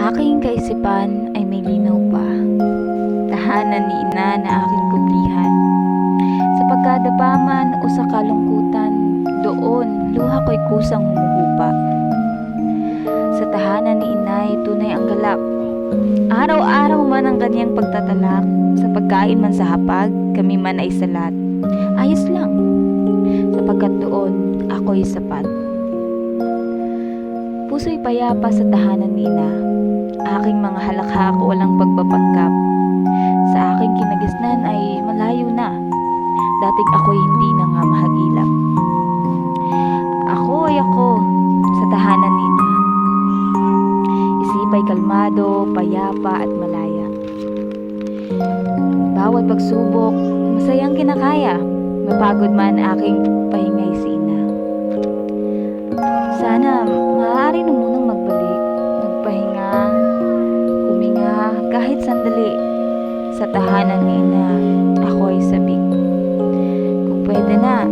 aking kaisipan ay may linaw pa, tahanan ni ina na aking kublihan. Sa pagkadapa man o sa kalungkutan, doon luha ko'y kusang humuhupa. Sa tahanan ni inay tunay ang galak, araw-araw man ang kanyang pagtatalak. Sa pagkain man sa hapag, kami man ay salat. Ayos lang, sapagkat doon ako'y sapat. Puso'y payapa sa tahanan ni ina, aking mga halakhak walang pagpapanggap. Sa aking kinagisnan ay malayo na, dating ako'y hindi na nga mahagilap. Ako ay ako sa tahanan ni ina, isipay kalmado, payapa at malaya. Bawat pagsubok, masayang kinakaya, mapagod man aking pahingay si ina. Sana maaari na munang magbalik, magpahinga, huminga kahit sandali. Sa tahanan ni ina, ako'y sabik. Kung pwede na,